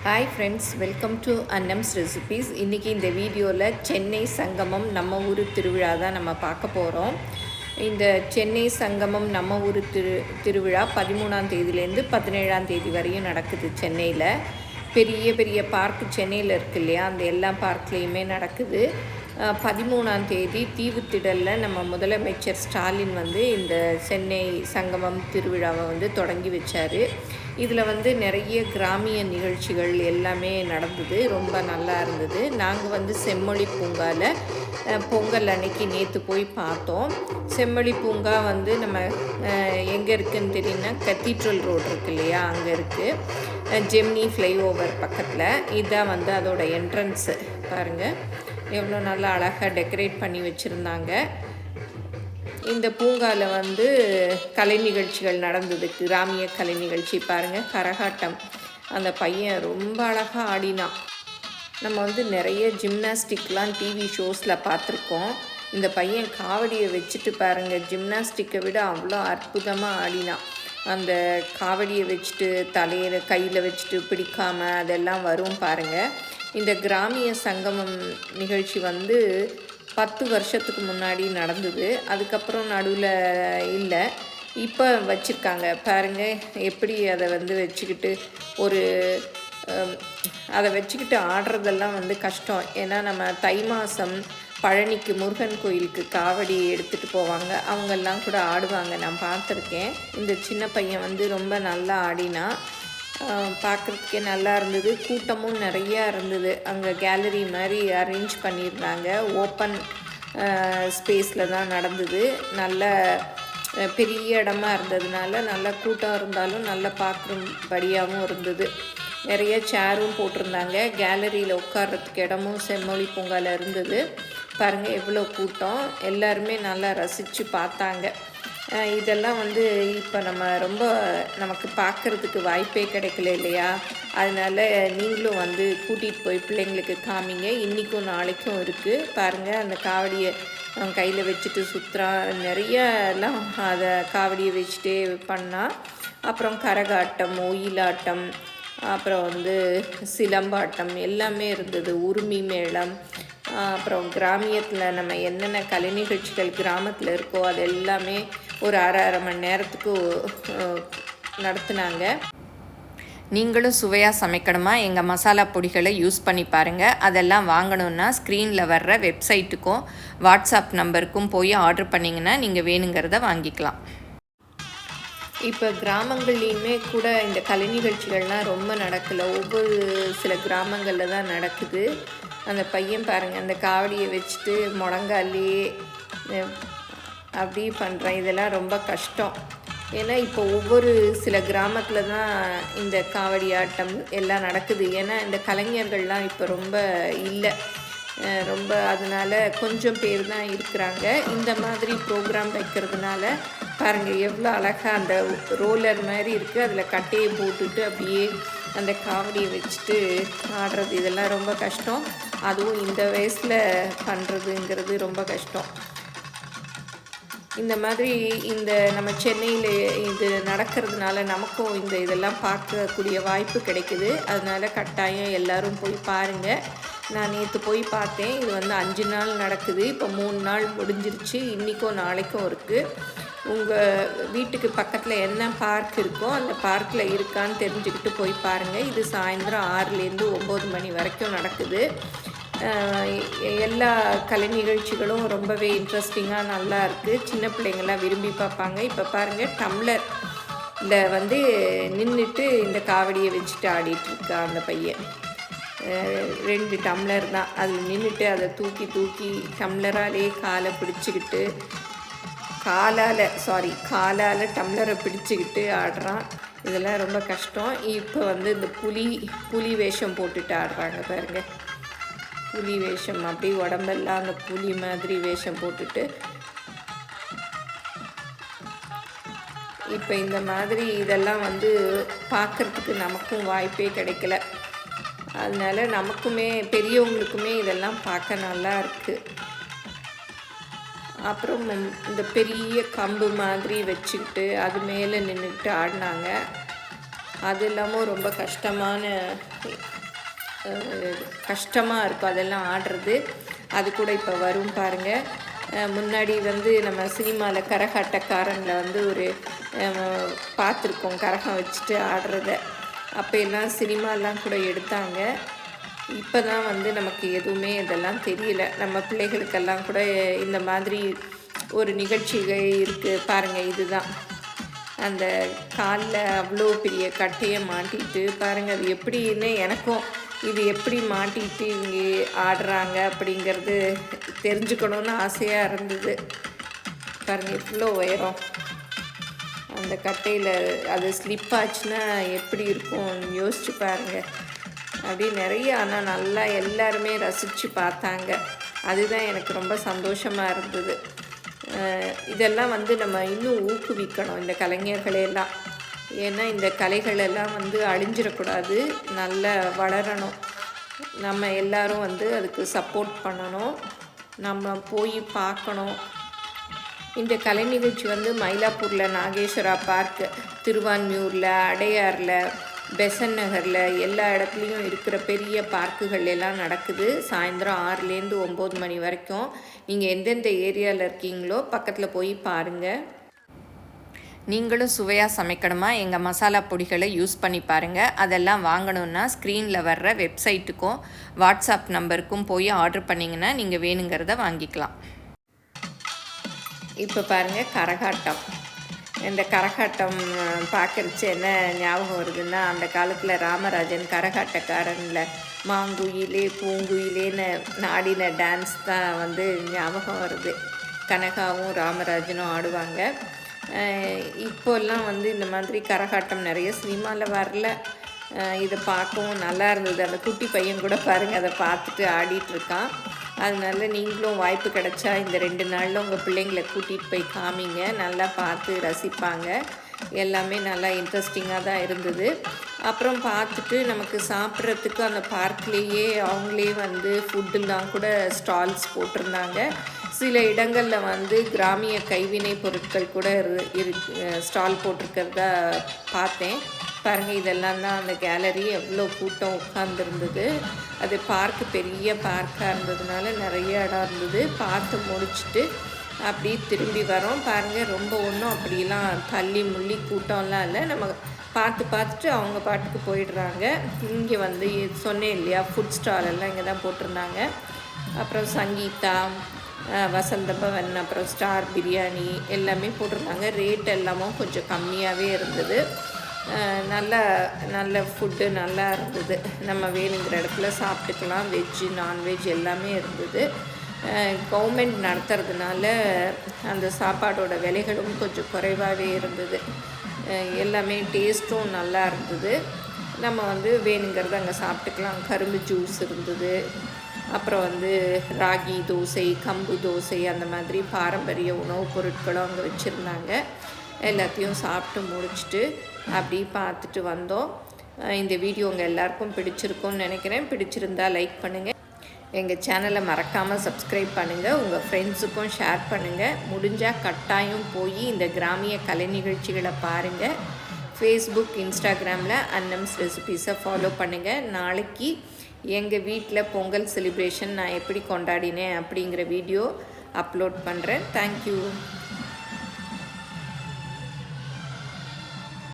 Hi friends, welcome to Annam's recipes. இன்றைக்கி இந்த வீடியோவில் சென்னை சங்கமம் நம்ம ஊர் திருவிழா தான் நம்ம பார்க்க போகிறோம். இந்த சென்னை சங்கமம் நம்ம ஊர் திருவிழா 13ஆம் தேதியிலேருந்து 17ஆம் தேதி வரையும் நடக்குது. சென்னையில் பெரிய பெரிய பார்க்கு சென்னையில் இருக்குது இல்லையா, அந்த எல்லா பார்க்லேயுமே நடக்குது. 13ஆம் தேதி தீவுத்திடலில் நம்ம முதலமைச்சர் ஸ்டாலின் வந்து இந்த சென்னை சங்கமம் திருவிழாவை வந்து தொடங்கி வச்சார். இதில் வந்து நிறைய கிராமிய நிகழ்ச்சிகள் எல்லாமே நடந்தது. ரொம்ப நல்லா இருந்தது. நாங்கள் வந்து செம்மொழி பூங்காவில் பொங்கல் அன்னைக்கு நேற்று போய் பார்த்தோம். செம்மொழி பூங்கா வந்து நம்ம எங்கே இருக்குதுன்னு தெரியும்னா, கத்தீட்ரல் ரோடு இருக்கு இல்லையா, அங்கே இருக்குது. ஜெம்னி ஃப்ளைஓவர் பக்கத்தில். இதுதான் வந்து அதோட என்ட்ரன்ஸு. பாருங்கள் எவ்வளோ நல்லா அழகாக டெக்கரேட் பண்ணி வச்சுருந்தாங்க. இந்த பூங்காவில் வந்து கலை நிகழ்ச்சிகள் நடந்தது, கிராமிய கலை நிகழ்ச்சி. பாருங்கள், கரகாட்டம். அந்த பையன் ரொம்ப அழகாக ஆடினான். நம்ம வந்து நிறைய ஜிம்னாஸ்டிக்லாம் டிவி ஷோஸில் பார்த்துருக்கோம். இந்த பையன் காவடியை வச்சுட்டு பாருங்கள், ஜிம்னாஸ்டிக்கை விட அவ்வளோ அற்புதமாக ஆடினான். அந்த காவடியை வச்சுட்டு தலையில் கையில் வச்சுட்டு பிடிக்காமல் அதெல்லாம் வரும் பாருங்கள். இந்த கிராமிய சங்கமம் நிகழ்ச்சி வந்து 10 வருஷத்துக்கு முன்னாடி நடந்தது. அதுக்கப்புறம் நடுவில் இல்லை, இப்போ வச்சுருக்காங்க. பாருங்கள் எப்படி அதை வந்து வச்சுக்கிட்டு அதை வச்சுக்கிட்டு ஆடுறதெல்லாம் வந்து கஷ்டம். ஏன்னா நம்ம தை மாதம் பழனிக்கு முருகன் கோயிலுக்கு காவடி எடுத்துகிட்டு போவாங்க, அவங்கெல்லாம் கூட ஆடுவாங்க, நான் பார்த்துருக்கேன். இந்த சின்ன பையன் வந்து ரொம்ப நல்லா ஆடினா, பார்க்குறதுக்கே நல்லா இருந்தது. கூட்டமும் நிறையா இருந்தது. அங்கே கேலரி மாதிரி அரேஞ்ச் பண்ணியிருந்தாங்க. ஓப்பன் ஸ்பேஸில் தான் நடந்தது. நல்ல பெரிய இடமா இருந்ததுனால நல்ல கூட்டம் இருந்தாலும் நல்ல பார்க்கும்படியாகவும் இருந்தது. நிறைய சேரும் போட்டிருந்தாங்க. கேலரியில் உட்கார்றதுக்கு இடமும் செம்மொழி பூங்காவில் இருந்தது. பாருங்கள் எவ்வளோ கூட்டம். எல்லாருமே நல்லா ரசித்து பார்த்தாங்க. இதெல்லாம் வந்து இப்போ நமக்கு பார்க்குறதுக்கு வாய்ப்பே கிடைக்கல இல்லையா, அதனால் நீங்களும் வந்து கூட்டிகிட்டு போய் பிள்ளைங்களுக்கு காமிங்க. இன்றைக்கும் நாளைக்கும் இருக்குது. பாருங்கள், அந்த காவடியை கையில் வச்சுட்டு சுற்றுறா. நிறையலாம் அதை காவடியை வச்சுட்டே பண்ணால். அப்புறம் கரகாட்டம், ஒயிலாட்டம், அப்புறம் வந்து சிலம்பாட்டம் எல்லாமே இருந்தது. உரிமை மேளம், அப்புறம் கிராமியத்தில் நம்ம என்னென்ன கலை நிகழ்ச்சிகள் கிராமத்தில் இருக்கோ அது எல்லாமே ஒரு அரை மணி நேரத்துக்கு நடத்துனாங்க. நீங்களும் சுவையாக சமைக்கணுமா, எங்கள் மசாலா பொடிகளை யூஸ் பண்ணி பாருங்கள். அதெல்லாம் வாங்கணுன்னா ஸ்க்ரீனில் வர்ற வெப்சைட்டுக்கும் வாட்ஸ்அப் நம்பருக்கும் போய் ஆர்டர் பண்ணிங்கன்னா நீங்கள் வேணுங்கிறத வாங்கிக்கலாம். இப்போ கிராமங்கள்லேயுமே கூட இந்த கலை நிகழ்ச்சிகள்லாம் ரொம்ப நடக்கலை. சில கிராமங்களில் தான் நடக்குது. அந்த பையன் பாருங்கள், அந்த காவடியை வச்சுட்டு முழங்காலே அப்படி பண்ணுறேன். இதெல்லாம் ரொம்ப கஷ்டம். ஏன்னா இப்போ சில கிராமத்தில் தான் இந்த காவடி ஆட்டம் எல்லாம் நடக்குது. ஏன்னா இந்த கலைஞர்கள்லாம் இப்போ ரொம்ப இல்லை, ரொம்ப அதனால் கொஞ்சம் பேர் தான் இருக்கிறாங்க. இந்த மாதிரி ப்ரோக்ராம் வைக்கிறதுனால பாருங்கள் எவ்வளோ அழகாக அந்த ரோலர் மாதிரி இருக்குது, அதில் கட்டையை போட்டுட்டு அப்படியே அந்த காவடியை வச்சுட்டு ஆடுறது. இதெல்லாம் ரொம்ப கஷ்டம். அதுவும் இந்த வயசில் பண்ணுறதுங்கிறது ரொம்ப கஷ்டம். இந்த மாதிரி நம்ம சென்னையில் இது நடக்கிறதுனால நமக்கும் இதெல்லாம் பார்க்கக்கூடிய வாய்ப்பு கிடைக்குது. அதனால் கட்டாயம் எல்லோரும் போய் பாருங்கள். நான் நேற்று போய் பார்த்தேன். இது வந்து 5 நாள் நடக்குது. இப்போ 3 நாள் முடிஞ்சிருச்சு. இன்றைக்கும் நாளைக்கும் இருக்குது. உங்கள் வீட்டுக்கு பக்கத்தில் என்ன பார்க் இருக்கோ அந்த பார்க்கில் இருக்கான்னு தெரிஞ்சுக்கிட்டு போய் பாருங்கள். இது சாயந்தரம் 6லேருந்து 9 மணி வரைக்கும் நடக்குது. எல்லா கலை நிகழ்ச்சிகளும் ரொம்பவே இன்ட்ரெஸ்டிங்காக நல்லா இருக்குது. சின்ன பிள்ளைங்கள்லாம் விரும்பி பார்ப்பாங்க. இப்போ பாருங்கள், டம்ளரில் வந்து நின்றுட்டு இந்த காவடியை வச்சுட்டு ஆடிட்டுருக்கா அந்த பையன். 2 டம்ளர் தான், அதில் நின்றுட்டு அதை தூக்கி டம்ளராலே காலை பிடிச்சிக்கிட்டு காலால் டம்ளரை பிடிச்சிக்கிட்டு ஆடுறான். இதெல்லாம் ரொம்ப கஷ்டம். இப்போ வந்து இந்த புலி வேஷம் போட்டுட்டு ஆடுறாங்க பாருங்கள். புலி வேஷம், அப்படி உடம்பெல்லாம் அந்த புலி மாதிரி வேஷம் போட்டுட்டு. இப்போ இந்த மாதிரி இதெல்லாம் வந்து பார்க்குறதுக்கு நமக்கும் வாய்ப்பே கிடைக்கல. அதனால் நமக்குமே பெரியவங்களுக்குமே இதெல்லாம் பார்க்க நல்லா இருக்குது. அப்புறம் இந்த பெரிய கம்பு மாதிரி வச்சுக்கிட்டு அது மேலே நின்றுக்கிட்டு ஆடினாங்க. அது இல்லாமல் ரொம்ப கஷ்டமாக இருக்கும் அதெல்லாம் ஆடுறது. அது கூட இப்போ வரும் பாருங்கள். முன்னாடி வந்து நம்ம சினிமாவில் கரகாட்டக்காரனில் வந்து ஒரு பார்த்துருக்கோம் கரகம் வச்சுட்டு ஆடுறத. அப்போ எல்லாம் சினிமாலாம் கூட எடுத்தாங்க. இப்போ தான் வந்து நமக்கு எதுவுமே இதெல்லாம் தெரியல. நம்ம பிள்ளைகளுக்கெல்லாம் கூட இந்த மாதிரி ஒரு நிகழ்ச்சிகள் இருக்குது பாருங்கள். இதுதான் அந்த காலில் அவ்வளோ பெரிய கட்டையை மாட்டிட்டு பாருங்கள். அது எப்படின்னு எனக்கும் இது எப்படி மாட்டிட்டு இங்கே ஆடுறாங்க அப்படிங்கிறது தெரிஞ்சுக்கணுன்னு ஆசையாக இருந்தது. பாருங்கள் இவ்வளோ உயரம் அந்த கட்டையில் அது ஸ்லிப் ஆச்சுன்னா எப்படி இருக்கும் யோசிச்சு பாருங்கள். அப்படி நிறைய ஆனால் நல்லா எல்லாருமே ரசித்து பார்த்தாங்க. அதுதான் எனக்கு ரொம்ப சந்தோஷமாக இருந்தது. இதெல்லாம் வந்து நம்ம இன்னும் ஊக்குவிக்கணும் இந்த கலைஞர்களையெல்லாம். ஏன்னா இந்த கலைகளெல்லாம் வந்து அழிஞ்சிடக்கூடாது, நல்லா வளரணும். நம்ம எல்லோரும் வந்து அதுக்கு சப்போர்ட் பண்ணணும், நம்ம போய் பார்க்கணும். இந்த கலை நிகழ்ச்சி வந்து மயிலாப்பூரில் நாகேஸ்வரா பார்க், திருவான்மியூரில், அடையாரில், பெசன் நகரில் எல்லா இடத்துலையும் இருக்கிற பெரிய பார்க்குகள் எல்லாம் நடக்குது. சாயந்தரம் 6லேருந்து 9 மணி வரைக்கும். நீங்கள் எந்தெந்த ஏரியாவில் இருக்கீங்களோ பக்கத்தில் போய் பாருங்கள். நீங்களும் சுவையாக சமைக்கணுமா? எங்கள் மசாலா பொடிகளை யூஸ் பண்ணி பாருங்கள். அதெல்லாம் வாங்கணுன்னா ஸ்க்ரீனில் வர்ற வெப்சைட்டுக்கும் வாட்ஸ்அப் நம்பருக்கும் போய் ஆர்டர் பண்ணிங்கன்னா நீங்கள் வேணுங்கிறத வாங்கிக்கலாம். இப்போ பாருங்கள் கரகாட்டம். இந்த கரகாட்டம் பார்க்குறச்சு என்ன ஞாபகம் வருதுன்னா, அந்த காலத்தில் ராமராஜன் கரகாட்டக்காரனில் மாங்குயிலே பூங்குயிலேன்னு ஆடின டான்ஸ் தான் வந்து ஞாபகம் வருது. கனகாவும் ராமராஜனும் ஆடுவாங்க. இப்போல்லாம் வந்து இந்த மாதிரி கரகாட்டம் நிறைய சினிமாவில் வரல. இதை பார்க்கவும் நல்லா இருந்தது. அந்த குட்டி பையன் கூட பாருங்கள் அதை பார்த்துட்டு ஆடிட்டுருக்கான். அதனால நீங்களும் வாய்ப்பு கிடச்சா இந்த 2 நாளில் உங்கள் பிள்ளைங்களை கூட்டிகிட்டு போய் காமிங்க. நல்லா பார்த்து ரசிப்பாங்க. எல்லாமே நல்லா இன்ட்ரெஸ்டிங்காக தான் இருந்தது. அப்புறம் பார்த்துட்டு நமக்கு சாப்பிட்றதுக்கு அந்த பார்க்லேயே அவங்களே வந்து ஃபுட்டுலாம் கூட ஸ்டால்ஸ் போட்டிருந்தாங்க. சில இடங்களில் வந்து கிராமிய கைவினை பொருட்கள் கூட ஸ்டால் போட்டிருக்கிறதா பார்த்தேன். பாருங்கள் இதெல்லாம் தான் அந்த கேலரி. எவ்வளோ கூட்டம் உட்கார்ந்துருந்தது. அது பார்க்கு பெரிய பார்க்காக இருந்ததுனால நிறைய இடம் இருந்தது. பார்த்து முடிச்சுட்டு அப்படியே திரும்பி வரோம். பாருங்கள் ரொம்ப ஒன்றும் அப்படிலாம் தள்ளி முள்ளி கூட்டம்லாம் இல்லை. நம்ம பார்த்துட்டு அவங்க பாட்டுக்கு போயிடுறாங்க. இங்கே வந்து சொன்னேன் இல்லையா, ஃபுட் ஸ்டால் எல்லாம் இங்கே தான் போட்டிருந்தாங்க. அப்புறம் சங்கீதா, வசந்த பவன், அப்புறம் ஸ்டார் பிரியாணி எல்லாமே போட்டிருந்தாங்க. ரேட் எல்லாமும் கொஞ்சம் கம்மியாகவே இருந்தது. நல்ல ஃபுட்டு நல்லா இருந்தது. நம்ம வேணுங்கிற இடத்துல சாப்பிட்டுக்கலாம். வெஜ்ஜு நான்வெஜ் எல்லாமே இருந்தது. கவர்மெண்ட் நடத்துறதுனால அந்த சாப்பாடோட விலைகளும் கொஞ்சம் குறைவாகவே இருந்தது. எல்லாமே டேஸ்ட்டும் நல்லா இருந்தது. நம்ம வந்து வேணுங்கிறத அங்கே சாப்பிட்டுக்கலாம். கரும்பு ஜூஸ் இருந்தது. அப்புறம் வந்து ராகி தோசை, கம்பு தோசை, அந்த மாதிரி பாரம்பரிய உணவுப் பொருட்களும் அங்கே வச்சுருந்தாங்க. எல்லாத்தையும் சாப்பிட்டு முடிச்சுட்டு அப்படி பார்த்துட்டு வந்தோம். இந்த வீடியோ உங்கள் எல்லாருக்கும் பிடிச்சிருக்கும்னு நினைக்கிறேன். பிடிச்சிருந்தால் லைக் பண்ணுங்கள். எங்கள் சேனலை மறக்காமல் சப்ஸ்கிரைப் பண்ணுங்கள். உங்கள் ஃப்ரெண்ட்ஸுக்கும் ஷேர் பண்ணுங்கள். முடிஞ்சால் கட்டாயம் போய் இந்த கிராமிய கலை நிகழ்ச்சிகளை பாருங்கள். ஃபேஸ்புக், இன்ஸ்டாகிராமில் அன்னம்ஸ் ரெசிபீஸை ஃபாலோ பண்ணுங்கள். நாளைக்கு எங்கள் வீட்டில் பொங்கல் செலிப்ரேஷன் நான் எப்படி கொண்டாடினேன் அப்படிங்கிற வீடியோ அப்லோட் பண்ணுறேன். தேங்க்யூ.